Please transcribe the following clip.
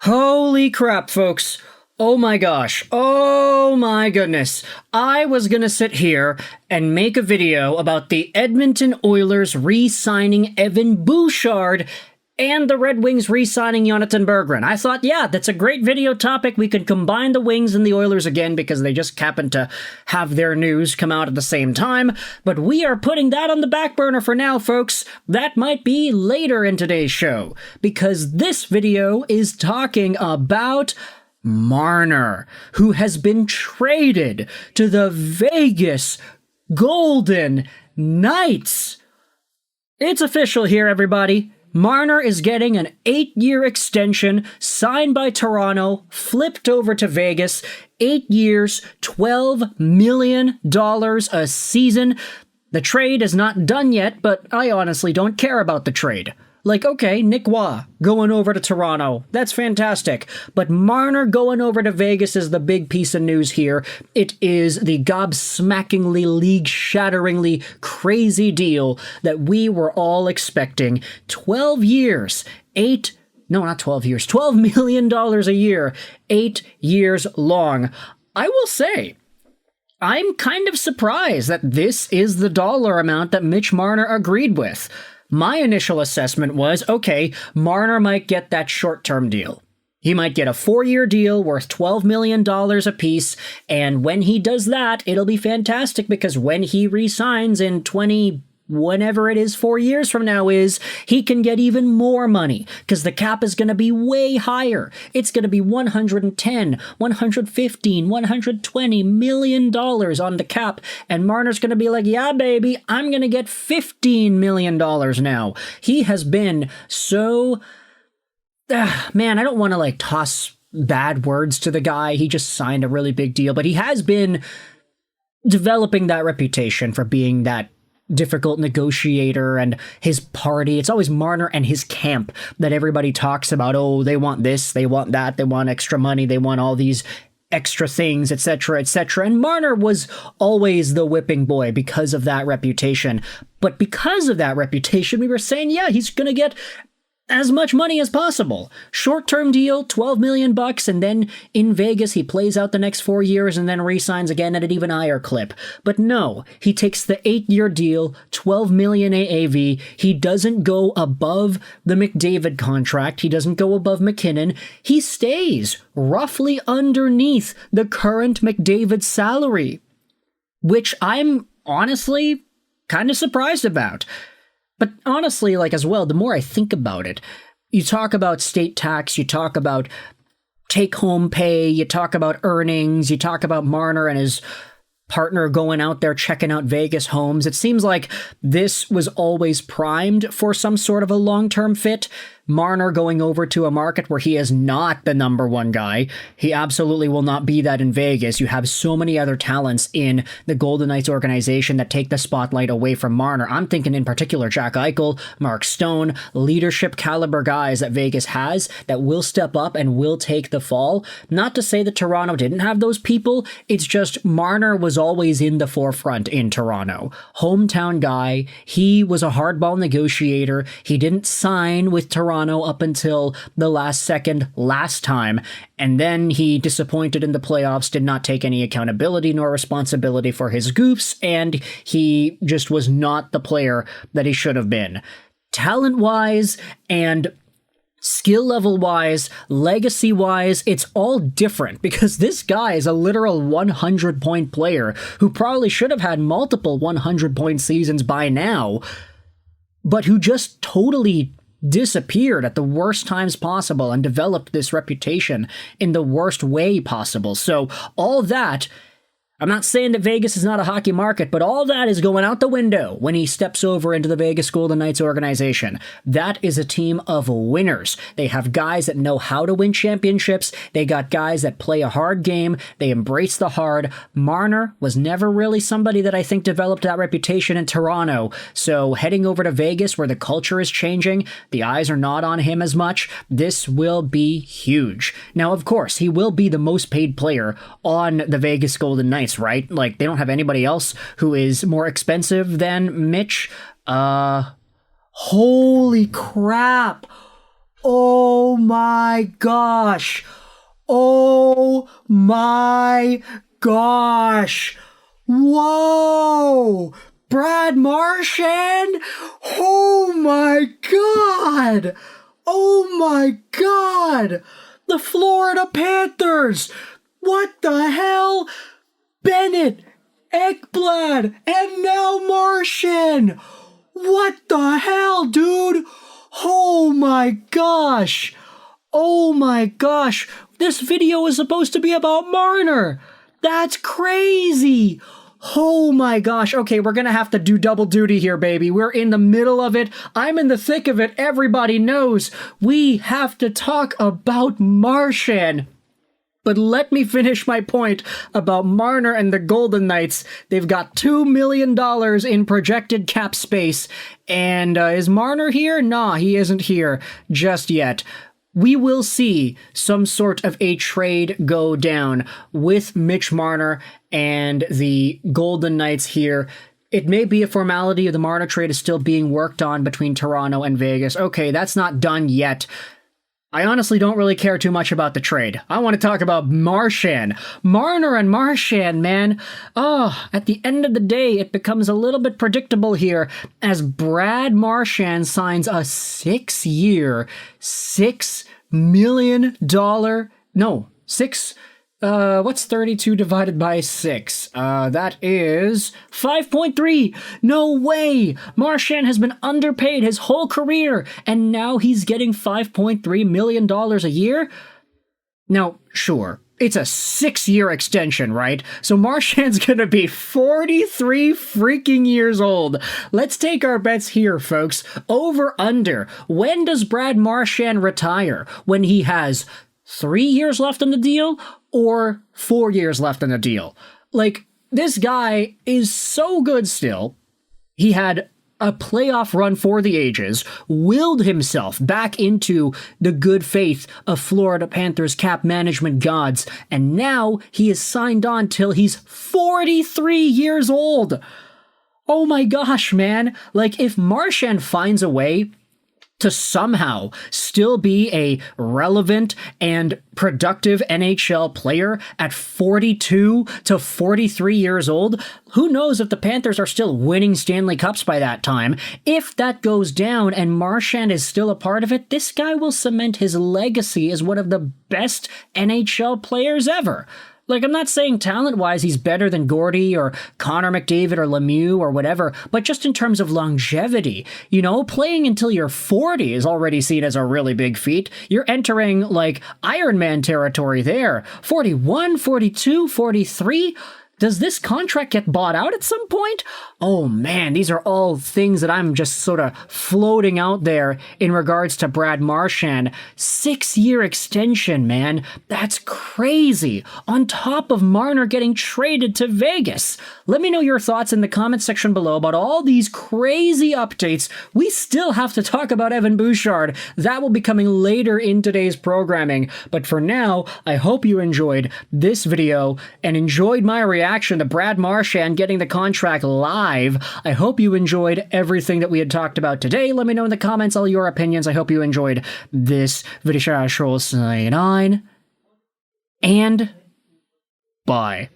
Holy crap, folks. Oh my gosh. Oh my goodness. I was gonna sit here and make a video about the Edmonton Oilers re-signing Evan Bouchard and the Red Wings re-signing Jonathan Berggren. I thought, yeah, that's a great video topic. We could combine the Wings and the Oilers again because they just happen to have their news come out at the same time. But we are putting that on the back burner for now, folks. That might be later in today's show because this video is talking about Marner, who has been traded to the Vegas Golden Knights. It's official here, everybody. Marner is getting an 8-year extension signed by Toronto, flipped over to Vegas, 8 years, $12 million a season. The trade is not done yet, but I honestly don't care about the trade. Like, okay, Nick Waugh going over to Toronto. That's fantastic. But Marner going over to Vegas is the big piece of news here. It is the gobsmackingly, league-shatteringly crazy deal that we were all expecting. 12 years, $12 million a year, 8 years long. I will say, I'm kind of surprised that this is the dollar amount that Mitch Marner agreed with. My initial assessment was, okay, Marner might get that short-term deal. He might get a 4-year deal worth $12 million apiece, and when he does that, it'll be fantastic because when he re-signs in whenever it is 4 years from now he can get even more money because the cap is going to be way higher. It's going to be $110, $115, $120 million on the cap, and Marner's going to be like, yeah, baby, I'm going to get $15 million now. He has been so... man, I don't want to toss bad words to the guy. He just signed a really big deal, but he has been developing that reputation for being that difficult negotiator, and his party. It's always Marner and his camp that everybody talks about. Oh, they want this, they want that, they want extra money, they want all these extra things, etc., etc. And Marner was always the whipping boy because of that reputation. But because of that reputation, we were saying, yeah, he's gonna get as much money as possible. Short-term deal, $12 million, and then in Vegas he plays out the next 4 years and then re-signs again at an even higher clip. But no, he takes the 8-year deal, $12 million AAV. He doesn't go above the McDavid contract. He doesn't go above McKinnon. He stays roughly underneath the current McDavid salary, which I'm honestly kind of surprised about. But honestly, as well, the more I think about it, you talk about state tax, you talk about take-home pay, you talk about earnings, you talk about Marner and his partner going out there checking out Vegas homes. It seems like this was always primed for some sort of a long-term fit. Marner going over to a market where he is not the number one guy. He absolutely will not be that in Vegas. You have so many other talents in the Golden Knights organization that take the spotlight away from Marner. I'm thinking in particular Jack Eichel, Mark Stone, leadership caliber guys that Vegas has that will step up and will take the fall. Not to say that Toronto didn't have those people. It's just Marner was always in the forefront in Toronto. Hometown guy. He was a hardball negotiator. He didn't sign with Toronto up until the last second last time, and then he disappointed in the playoffs, did not take any accountability nor responsibility for his goofs, and he just was not the player that he should have been. Talent-wise and skill level-wise, legacy-wise, it's all different because this guy is a literal 100-point player who probably should have had multiple 100-point seasons by now, but who just totally disappeared at the worst times possible and developed this reputation in the worst way possible. So all that, I'm not saying that Vegas is not a hockey market, but all that is going out the window when he steps over into the Vegas Golden Knights organization. That is a team of winners. They have guys that know how to win championships. They got guys that play a hard game. They embrace the hard. Marner was never really somebody that I think developed that reputation in Toronto. So heading over to Vegas where the culture is changing, the eyes are not on him as much, this will be huge. Now, of course, he will be the most paid player on the Vegas Golden Knights, right? They don't have anybody else who is more expensive than Mitch. Holy crap. Oh my gosh. Oh my gosh. Whoa. Brad Marchand? Oh my god. Oh my god. The Florida Panthers. What the hell? Bennett, Ekblad, and now Marchand. What the hell, dude? Oh my gosh. Oh my gosh. This video is supposed to be about Marner. That's crazy. Oh my gosh. Okay, we're gonna have to do double duty here, baby. We're in the middle of it. I'm in the thick of it. Everybody knows. We have to talk about Marchand. But let me finish my point about Marner and the Golden Knights. They've got $2 million in projected cap space. And is Marner here? Nah, he isn't here just yet. We will see some sort of a trade go down with Mitch Marner and the Golden Knights here. It may be a formality. The Marner trade is still being worked on between Toronto and Vegas. Okay, that's not done yet. I honestly don't really care too much about the trade. I want to talk about Marchand. Marner and Marchand, man. Oh, at the end of the day, it becomes a little bit predictable here as Brad Marchand signs a 6-year, $6 million. What's 32 divided by 6? That is 5.3. No way! Marchand has been underpaid his whole career, and now he's getting $5.3 million a year? Now, sure, it's a 6-year extension, right? So Marchand's gonna be 43 freaking years old. Let's take our bets here, folks. Over, under. When does Brad Marchand retire? When he has 3 years left on the deal? Or 4 years left in the deal. Like, this guy is so good still. He had a playoff run for the ages, willed himself back into the good faith of Florida Panthers cap management gods, and now he is signed on till he's 43 years old. Oh my gosh, man. Like, if Marchand finds a way to somehow still be a relevant and productive NHL player at 42 to 43 years old, who knows if the Panthers are still winning Stanley Cups by that time. If that goes down and Marchand is still a part of it, this guy will cement his legacy as one of the best NHL players ever. Like, I'm not saying talent-wise he's better than Gordy or Connor McDavid or Lemieux or whatever, but just in terms of longevity, you know, playing until you're 40 is already seen as a really big feat. You're entering, like, Iron Man territory there. 41, 42, 43... Does this contract get bought out at some point? Oh man, these are all things that I'm just sort of floating out there in regards to Brad Marchand. 6-year extension, man. That's crazy. On top of Marner getting traded to Vegas. Let me know your thoughts in the comment section below about all these crazy updates. We still have to talk about Evan Bouchard. That will be coming later in today's programming. But for now, I hope you enjoyed this video and enjoyed my reaction to Brad Marchand getting the contract live. I hope you enjoyed everything that we had talked about today. Let me know in the comments all your opinions. I hope you enjoyed this video. And bye.